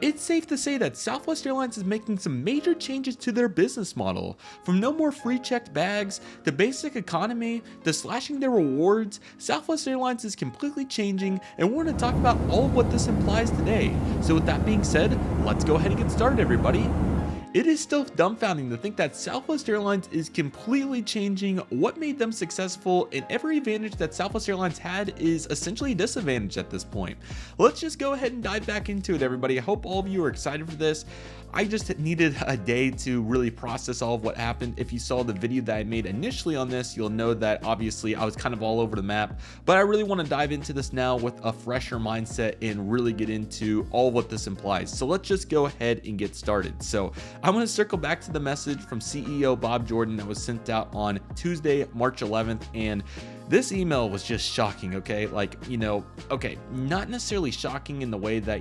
It's safe to say that Southwest Airlines is making some major changes to their business model. From no more free checked bags, to basic economy, to slashing their rewards, Southwest Airlines is completely changing, and we're going to talk about all of what this implies today. So with that being said, let's go ahead and get started, everybody. It is still dumbfounding to think that Southwest Airlines is completely changing what made them successful, and every advantage that Southwest Airlines had is essentially a disadvantage at this point. Let's just go ahead and dive back into it, everybody. I hope all of you are excited for this. I just needed a day to really process all of what happened. If you saw the video that I made initially on this, you'll know that obviously I was kind of all over the map, but I really want to dive into this now with a fresher mindset and really get into all what this implies. So let's just go ahead and get started. So I'm going to circle back to the message from CEO Bob Jordan that was sent out on Tuesday, March 11th, and this email was just shocking, okay? Like, okay, not necessarily shocking in the way that,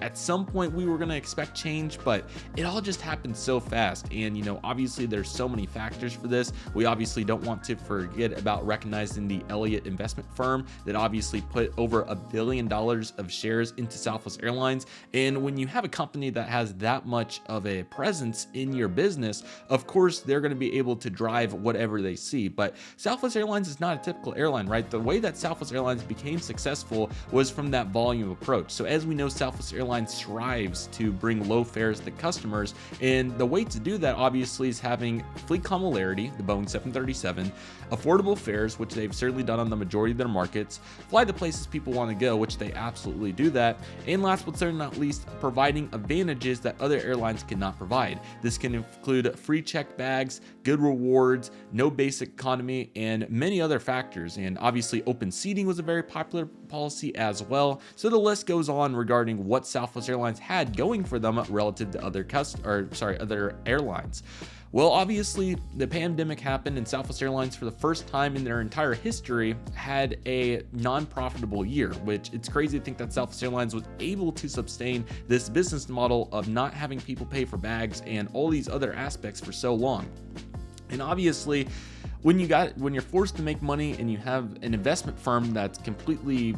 at some point we were going to expect change, but it all just happened so fast. And, obviously there's so many factors for this. We obviously don't want to forget about recognizing the Elliott investment firm that obviously put over $1 billion of shares into Southwest Airlines. And when you have a company that has that much of a presence in your business, of course, they're going to be able to drive whatever they see. But Southwest Airlines is not a typical airline, right? The way that Southwest Airlines became successful was from that volume approach. So as we know, Southwest Airlines strives to bring low fares to customers, and the way to do that obviously is having fleet commonality, the Boeing 737, affordable fares, which they've certainly done on the majority of their markets, fly the places people want to go, which they absolutely do that, and last but certainly not least, providing advantages that other airlines cannot provide. This can include free checked bags, good rewards, no basic economy, and many other factors. And obviously open seating was a very popular policy as well. So the list goes on regarding what Southwest Airlines had going for them relative to other airlines. Well, obviously the pandemic happened, and Southwest Airlines for the first time in their entire history had a non-profitable year, which it's crazy to think that Southwest Airlines was able to sustain this business model of not having people pay for bags and all these other aspects for so long. And obviously when you're forced to make money and you have an investment firm that's completely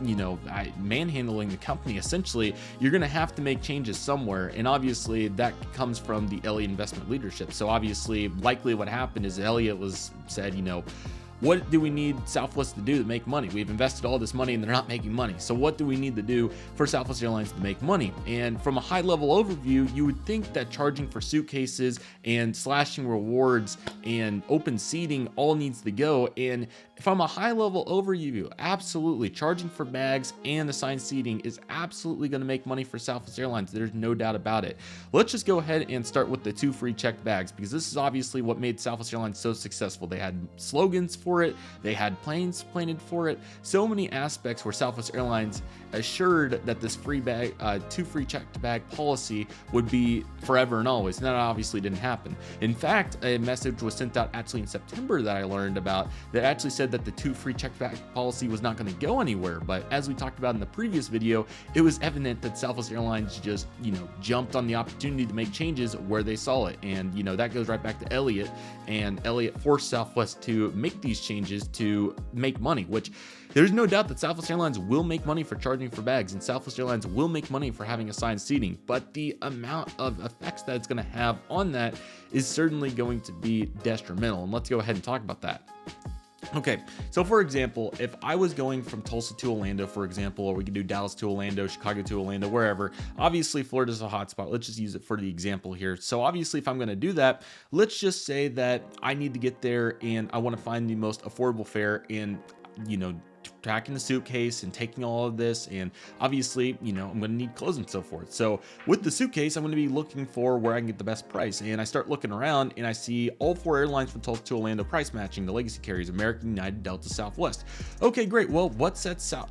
manhandling the company, essentially, you're going to have to make changes somewhere. And obviously that comes from the Elliott investment leadership. So obviously likely what happened is Elliott said, what do we need Southwest to do to make money? We've invested all this money and they're not making money. So what do we need to do for Southwest Airlines to make money? And from a high level overview, you would think that charging for suitcases and slashing rewards and open seating all needs to go. And from a high level overview, absolutely, charging for bags and assigned seating is absolutely going to make money for Southwest Airlines. There's no doubt about it. Let's just go ahead and start with the 2 free checked bags, because this is obviously what made Southwest Airlines so successful. They had slogans for it, they had planes planted for it, so many aspects where Southwest Airlines assured that this 2 free checked bag policy would be forever and always. And that obviously didn't happen. In fact, a message was sent out actually in September that I learned about that actually said that the 2 free checked bag policy was not going to go anywhere. But as we talked about in the previous video, it was evident that Southwest Airlines just, jumped on the opportunity to make changes where they saw it. And, that goes right back to Elliott, and Elliott forced Southwest to make these changes to make money, which there's no doubt that Southwest Airlines will make money for charging for bags, and Southwest Airlines will make money for having assigned seating, but the amount of effects that it's going to have on that is certainly going to be detrimental. And let's go ahead and talk about that. Okay, so for example, if I was going from Tulsa to Orlando, for example, or we could do Dallas to Orlando, Chicago to Orlando, wherever, obviously Florida's a hotspot. Let's just use it for the example here. So obviously if I'm going to do that, let's just say that I need to get there and I want to find the most affordable fare, and packing the suitcase and taking all of this, and obviously I'm going to need clothes and so forth. So with the suitcase, I'm going to be looking for where I can get the best price, and I start looking around and I see all 4 airlines from Tulsa to Orlando price matching, the legacy carriers: American, United, Delta, Southwest. Okay, great. Well, what sets out,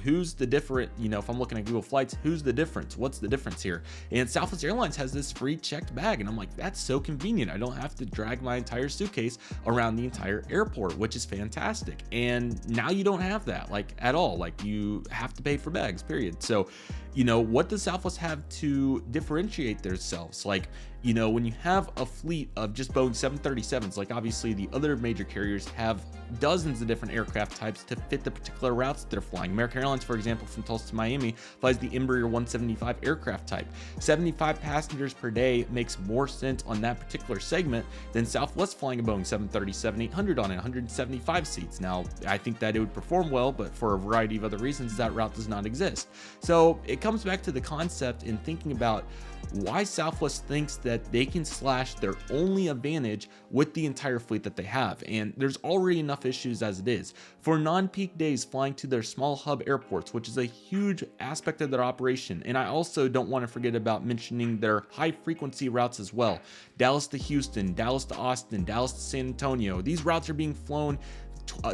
who's the different, if I'm looking at Google Flights, who's the difference? What's the difference here? And Southwest Airlines has this free checked bag, and I'm like, that's so convenient. I don't have to drag my entire suitcase around the entire airport, which is fantastic. And now you don't have that, like, at all. Like, you have to pay for bags, period. So what does Southwest have to differentiate themselves? Like, You know, when you have a fleet of just Boeing 737s, like obviously the other major carriers have dozens of different aircraft types to fit the particular routes that they're flying. American Airlines, for example, from Tulsa to Miami flies the Embraer 175 aircraft type. 75 passengers per day makes more sense on that particular segment than Southwest flying a Boeing 737-800 on it, 175 seats. Now, I think that it would perform well, but for a variety of other reasons, that route does not exist. So it comes back to the concept in thinking about why Southwest thinks that they can slash their only advantage with the entire fleet that they have. And there's already enough issues as it is. For non-peak days flying to their small hub airports, which is a huge aspect of their operation. And I also don't want to forget about mentioning their high frequency routes as well. Dallas to Houston, Dallas to Austin, Dallas to San Antonio. These routes are being flown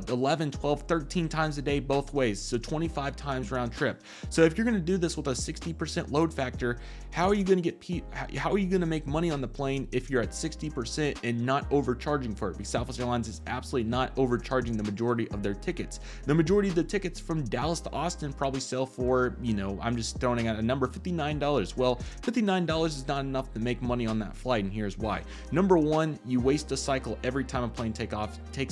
11, 12, 13 times a day both ways, so 25 times round trip. So if you're going to do this with a 60% load factor, how are you going to make money on the plane if you're at 60% and not overcharging for it? Because Southwest Airlines is absolutely not overcharging the majority of their tickets. The majority of the tickets from Dallas to Austin probably sell for, you know, I'm just throwing out a number, $59. Well, $59 is not enough to make money on that flight, and here's why. Number one, you waste a cycle every time a plane takes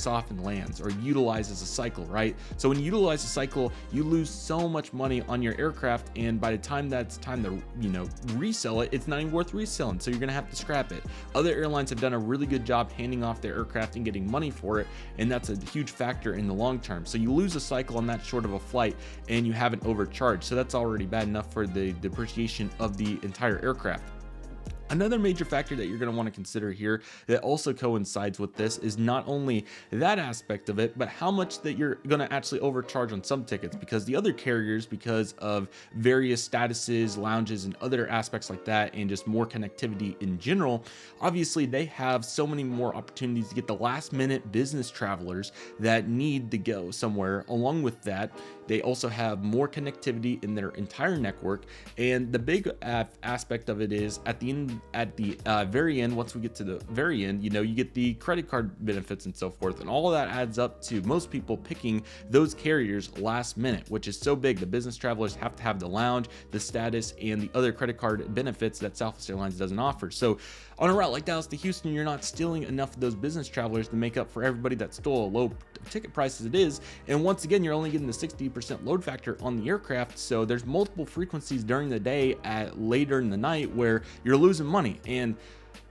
off and lands, or utilizes a cycle, right? So when you utilize a cycle, you lose so much money on your aircraft, and by the time that's time to, you know, resell it, it's not even worth reselling, so you're gonna have to scrap it. Other airlines have done a really good job handing off their aircraft and getting money for it, and that's a huge factor in the long term. So you lose a cycle on that short of a flight, and you haven't overcharged, so that's already bad enough for the depreciation of the entire aircraft. Another major factor that you're going to want to consider here that also coincides with this is not only that aspect of it, but how much that you're going to actually overcharge on some tickets, because the other carriers, because of various statuses, lounges, and other aspects like that, and just more connectivity in general, obviously they have so many more opportunities to get the last minute business travelers that need to go somewhere. Along with that, they also have more connectivity in their entire network. And the big aspect of it is at the very end, once we get to the very end, you know, you get the credit card benefits and so forth, and all of that adds up to most people picking those carriers last minute, which is so big. The business travelers have to have the lounge, the status, and the other credit card benefits that Southwest Airlines doesn't offer. So on a route like Dallas to Houston, you're not stealing enough of those business travelers to make up for everybody that stole a low ticket price as it is. And once again, you're only getting the 60% load factor on the aircraft, so there's multiple frequencies during the day at later in the night where you're losing money. And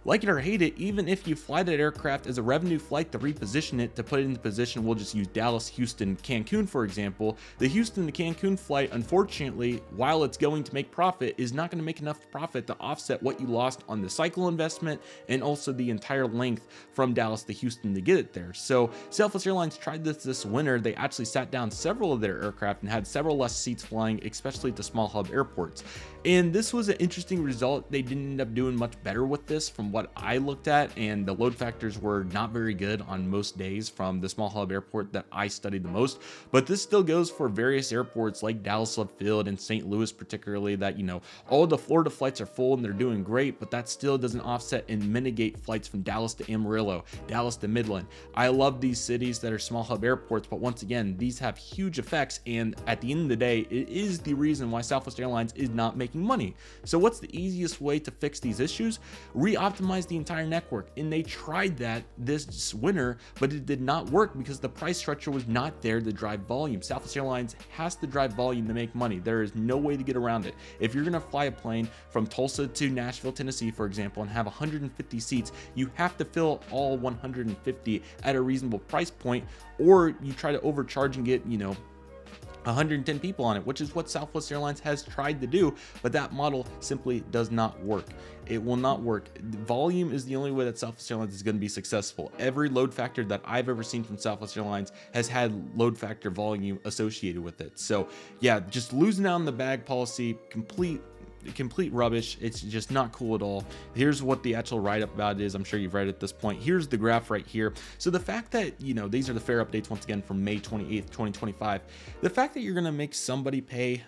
like it or hate it, even if you fly that aircraft as a revenue flight to reposition it, to put it into position, we'll just use Dallas, Houston, Cancun, for example. The Houston to Cancun flight, unfortunately, while it's going to make profit, is not going to make enough profit to offset what you lost on the cycle investment and also the entire length from Dallas to Houston to get it there. So Southwest Airlines tried this winter. They actually sat down several of their aircraft and had several less seats flying, especially to small hub airports. And this was an interesting result. They didn't end up doing much better with this from what I looked at, and the load factors were not very good on most days from the small hub airport that I studied the most. But this still goes for various airports like Dallas Love Field and St. Louis particularly, that, you know, all the Florida flights are full and they're doing great, but that still doesn't offset and mitigate flights from Dallas to Amarillo, Dallas to Midland. I love these cities that are small hub airports, but once again, these have huge effects, and at the end of the day, it is the reason why Southwest Airlines is not making money. So what's the easiest way to fix these issues? Re-optimize the entire network. And they tried that this winter, but it did not work because the price structure was not there to drive volume. Southwest Airlines has to drive volume to make money. There is no way to get around it. If you're going to fly a plane from Tulsa to Nashville, Tennessee, for example, and have 150 seats, you have to fill all 150 at a reasonable price point, or you try to overcharge and get, you know, 110 people on it, which is what Southwest Airlines has tried to do, but that model simply does not work. It will not work. Volume is the only way that Southwest Airlines is going to be successful. Every load factor that I've ever seen from Southwest Airlines has had load factor volume associated with it. So yeah, just losing out on the bag policy, complete rubbish. It's just not cool at all. Here's what the actual write-up about it is. I'm sure you've read it at this point. Here's the graph right here. So the fact that, you know, these are the fare updates once again from May 28th, 2025. The fact that you're going to make somebody pay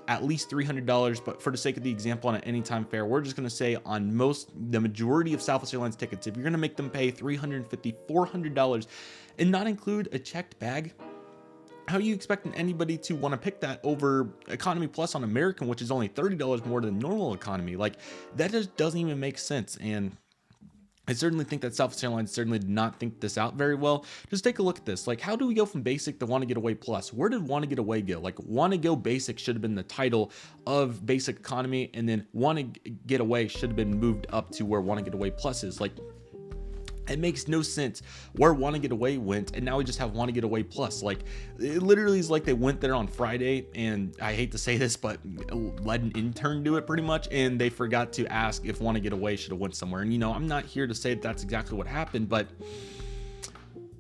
at least $300, but for the sake of the example, on an anytime fare, we're just going to say on the majority of Southwest Airlines tickets, if you're going to make them pay $350, $400 and not include a checked bag, How are you expecting anybody to want to pick that over Economy Plus on American, which is only $30 more than normal economy? Like, that just doesn't even make sense. And I certainly think that Southwest Airlines certainly did not think this out very well. Just take a look at this. Like, how do we go from basic to Want to Get Away Plus? Where did Want to Get Away go? Like, Want to Go Basic should have been the title of Basic Economy, and then Want to Get Away should have been moved up to where Want to Get Away Plus is. Like, it makes no sense where Want to Get Away went, and now we just have Want to Get Away Plus. Like, it literally is like they went there on Friday, and I hate to say this, but let an intern do it pretty much, and they forgot to ask if Want to Get Away should have went somewhere. And I'm not here to say that that's exactly what happened, but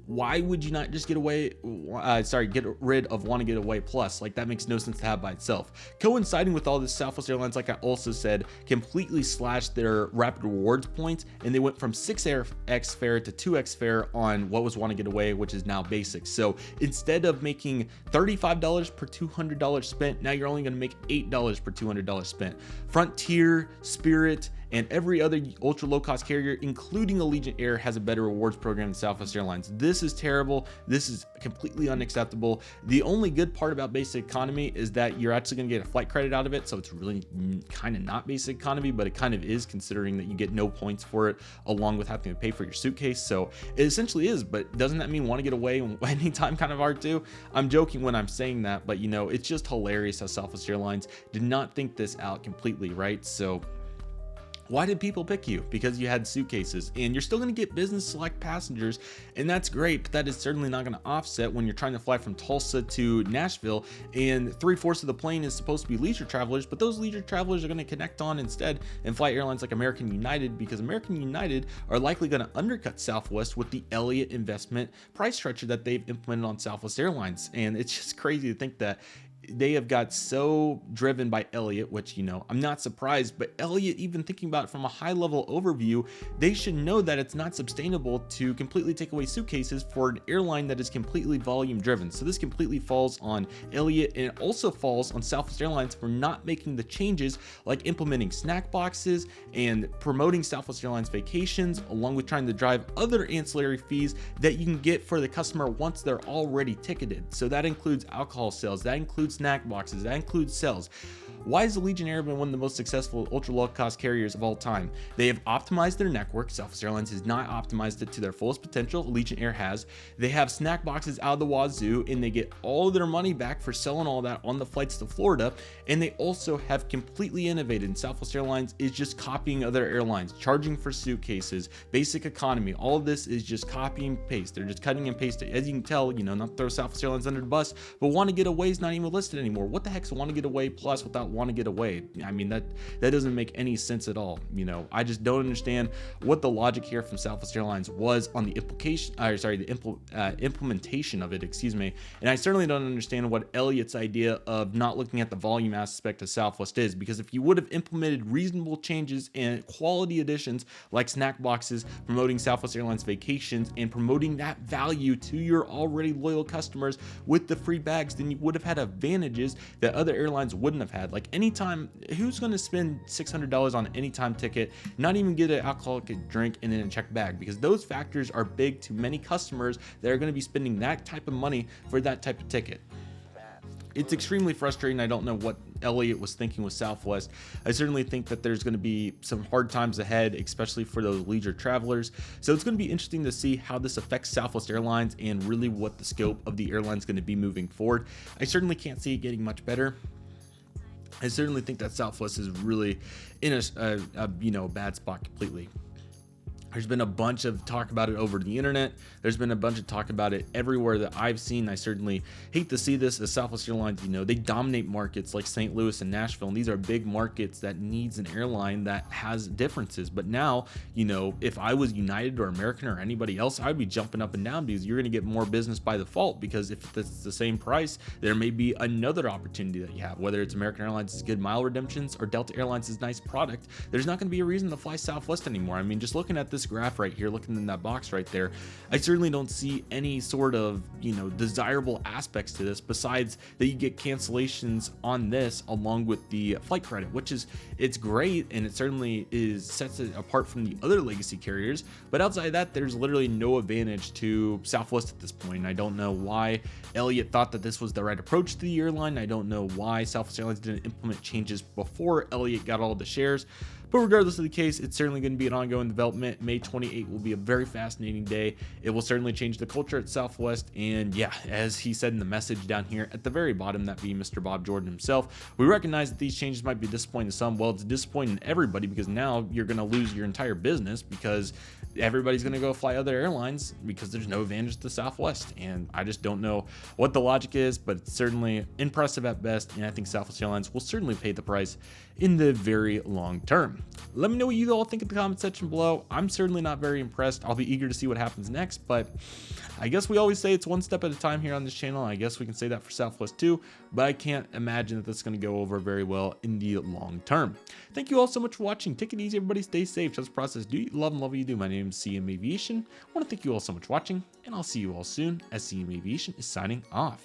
why would you not just get rid of Want to Get Away Plus? Like, that makes no sense to have by itself. Coinciding with all this, Southwest Airlines, like I also said, completely slashed their Rapid Rewards points, and they went from 6x fare to 2x fare on what was Want to Get Away, which is now Basic. So instead of making $35 per $200 spent, now you're only going to make $8 per $200 spent. Frontier, Spirit, and every other ultra low cost carrier, including Allegiant Air, has a better rewards program than Southwest Airlines. This is terrible. This is completely unacceptable. The only good part about Basic Economy is that you're actually going to get a flight credit out of it. So it's really kind of not Basic Economy, but it kind of is, considering that you get no points for it, along with having to pay for your suitcase. So it essentially is, but doesn't that mean Want to Get Away anytime kind of hard too? I'm joking when I'm saying that, but it's just hilarious how Southwest Airlines did not think this out completely, right? So why did people pick you? Because you had suitcases, and you're still going to get business select passengers, and that's great, but that is certainly not going to offset when you're trying to fly from Tulsa to Nashville, and 3/4 of the plane is supposed to be leisure travelers, but those leisure travelers are going to connect on instead and fly airlines like American United, because American United are likely going to undercut Southwest with the Elliott investment price structure that they've implemented on Southwest Airlines. And it's just crazy to think that they have got so driven by Elliott, which, I'm not surprised, but Elliott, even thinking about it from a high level overview, they should know that it's not sustainable to completely take away suitcases for an airline that is completely volume driven. So this completely falls on Elliott, and it also falls on Southwest Airlines for not making the changes like implementing snack boxes and promoting Southwest Airlines vacations, along with trying to drive other ancillary fees that you can get for the customer once they're already ticketed. So that includes alcohol sales, that includes snack boxes, that includes sales. Why has Allegiant Air been one of the most successful ultra low cost carriers of all time? They have optimized their network. Southwest Airlines has not optimized it to their fullest potential. Allegiant Air has. They have snack boxes out of the wazoo, and they get all their money back for selling all that on the flights to Florida. And they also have completely innovated, and Southwest Airlines is just copying other airlines, charging for suitcases, Basic Economy. All of this is just copy and paste. They're just cutting and pasting. As you can tell, not throw Southwest Airlines under the bus, but Want to Get Away is not even listed anymore. What the heck's Want to Get Away Plus without Want to Get Away? I mean, that doesn't make any sense at all. I just don't understand what the logic here from Southwest Airlines was on the implementation of it, and I certainly don't understand what Elliott's idea of not looking at the volume aspect of Southwest is, because if you would have implemented reasonable changes and quality additions like snack boxes, promoting Southwest Airlines vacations, and promoting that value to your already loyal customers with the free bags, then you would have had advantages that other airlines wouldn't have had. Like, anytime, who's going to spend $600 on an anytime ticket, not even get an alcoholic drink and then a checked bag? Because those factors are big to many customers that are going to be spending that type of money for that type of ticket. It's extremely frustrating. I don't know what Elliott was thinking with Southwest. I certainly think that there's going to be some hard times ahead, especially for those leisure travelers. So it's going to be interesting to see how this affects Southwest Airlines and really what the scope of the airline is going to be moving forward. I certainly can't see it getting much better. I certainly think that Southwest is really in a bad spot completely. There's been a bunch of talk about it over the internet. There's been a bunch of talk about it everywhere that I've seen. I certainly hate to see this as Southwest Airlines, they dominate markets like St. Louis and Nashville, and these are big markets that needs an airline that has differences. But now, if I was United or American or anybody else, I'd be jumping up and down, because you're going to get more business by default, because if it's the same price, there may be another opportunity that you have, whether it's American Airlines' good mile redemptions or Delta Airlines' nice product. There's not going to be a reason to fly Southwest anymore. I mean, just looking at this this graph right here, looking in that box right there, I certainly don't see any sort of, desirable aspects to this besides that you get cancellations on this along with the flight credit, which is, it's great, and it certainly sets it apart from the other legacy carriers. But outside of that, there's literally no advantage to Southwest at this point. I don't know why Elliott thought that this was the right approach to the airline. I don't know why Southwest Airlines didn't implement changes before Elliott got all the shares. But regardless of the case, it's certainly going to be an ongoing development. May 28 will be a very fascinating day. It will certainly change the culture at Southwest. And yeah, as he said in the message down here at the very bottom, that being Mr. Bob Jordan himself, we recognize that these changes might be disappointing to some. Well, it's disappointing to everybody, because now you're going to lose your entire business, because everybody's going to go fly other airlines because there's no advantage to Southwest. And I just don't know what the logic is, but it's certainly impressive at best. And I think Southwest Airlines will certainly pay the price in the very long term. Let me know what you all think in the comment section below. I'm certainly not very impressed. I'll be eager to see what happens next, but I guess we always say it's one step at a time here on this channel. I guess we can say that for Southwest too, but I can't imagine that that's going to go over very well in the long term. Thank you all so much for watching. Take it easy, everybody. Stay safe. Trust the process. Do you love and love what you do. My name is CM Aviation. I want to thank you all so much for watching, and I'll see you all soon as CM Aviation is signing off.